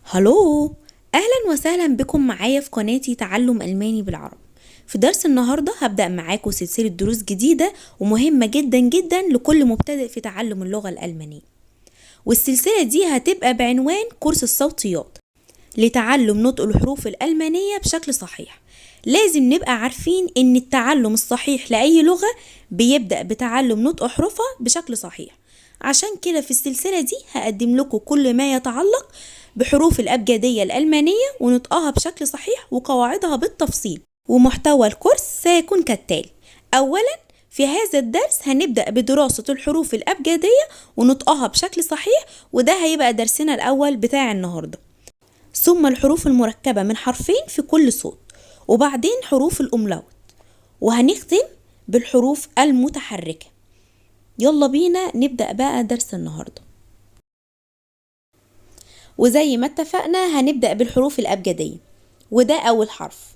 هلو، اهلا وسهلا بكم معايا في قناتي تعلم الماني بالعربي. في درس النهارده هبدأ معاكم سلسلة دروس جديدة ومهمة جدا جدا لكل مبتدئ في تعلم اللغة الألمانية. والسلسلة دي هتبقى بعنوان كورس الصوتيات لتعلم نطق الحروف الألمانية بشكل صحيح. لازم نبقى عارفين ان التعلم الصحيح لأي لغة بيبدأ بتعلم نطق حروفها بشكل صحيح. عشان كده في السلسلة دي هقدم لكم كل ما يتعلق بحروف الأبجدية الألمانية ونطقها بشكل صحيح وقواعدها بالتفصيل. ومحتوى الكورس سيكون كالتالي: أولا، في هذا الدرس هنبدأ بدراسة الحروف الأبجدية ونطقها بشكل صحيح، وده هيبقى درسنا الأول بتاع النهاردة. ثم الحروف المركبة من حرفين في كل صوت، وبعدين حروف الأملاوت، وهنختم بالحروف المتحركة. يلا بينا نبدأ بقى درس النهاردة. وزي ما اتفقنا هنبدأ بالحروف الأبجدية، وده أول حرف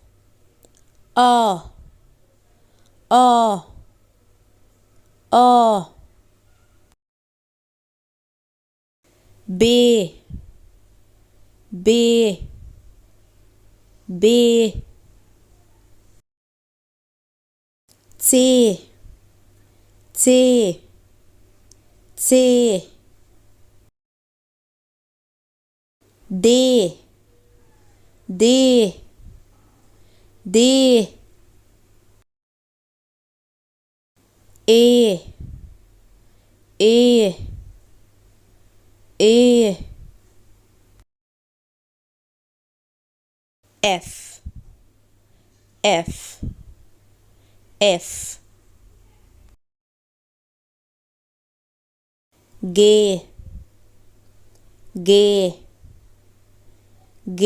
آه آه آه. ب ب ب ت ت ت د د د ايه ايه ايه. اف اف اف. ج ج ج.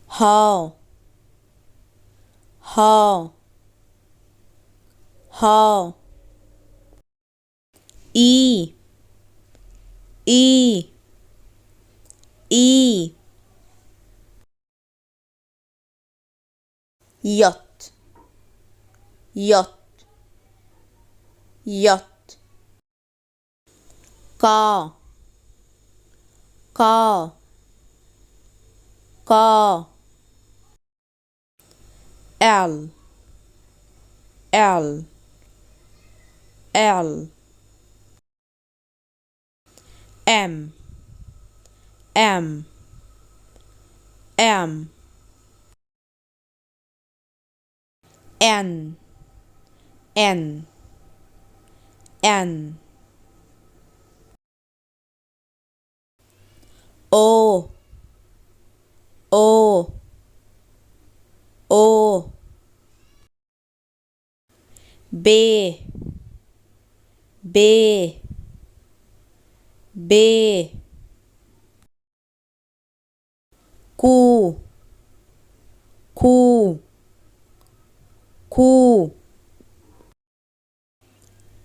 ها ها ها. اي اي اي. يط يط يط. كا كا كا. ال ال ال. ام ام ام. ان ان ان. او او او. ب ب ب. كو كو كو.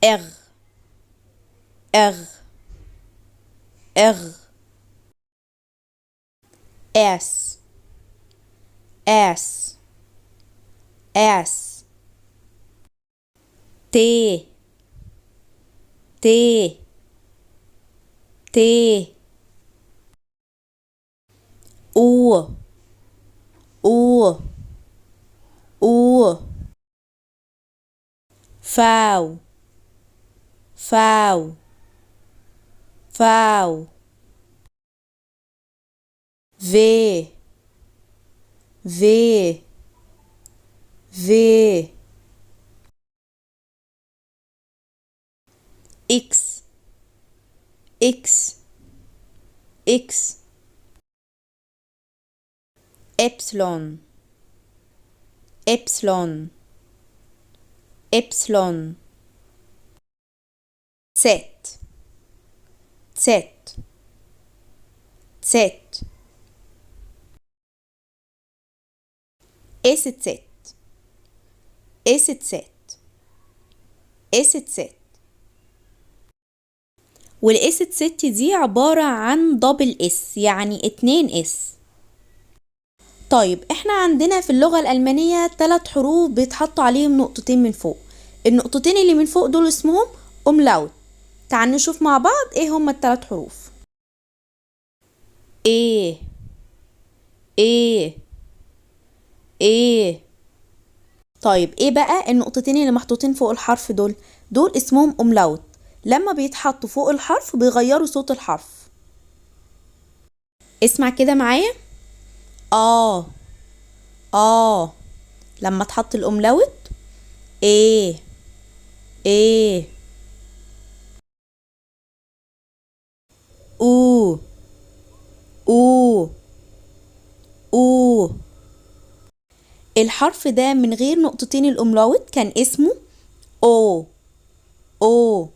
اغ اغ اغ. اس اس اس. تي تي تي. او او او. فاو فاو فاو. في في في. اكس اكس اكس. ابسلون ابسلون ابسلون. ست ست ست. است ست است ست است ست. والاس ست دي عبارة عن دبل اس، يعني 2 اس. طيب احنا عندنا في اللغة الألمانية 3 حروف بيتحطوا عليهم نقطتين من فوق. النقطتين اللي من فوق دول اسمهم أملاوت. تعال نشوف مع بعض ايه هما ال3 حروف. ايه ايه ايه. طيب ايه بقى النقطتين اللي محطوطين فوق الحرف دول اسمهم املاوت. لما بيتحطوا فوق الحرف بيغيروا صوت الحرف. اسمع كده معايا. اه اه. لما تحط الاملاوت ايه ايه. او او او. الحرف ده من غير نقطتين الاملاوت كان اسمه او او.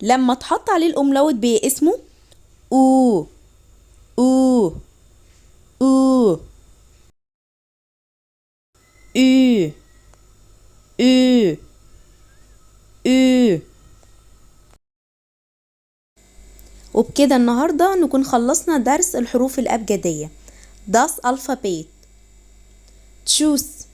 لما اتحط عليه الاملاوت بقى اسمه او او او او او او. وبكده النهاردة نكون خلصنا درس الحروف الأبجدية. Das Alphabet. Tschüss.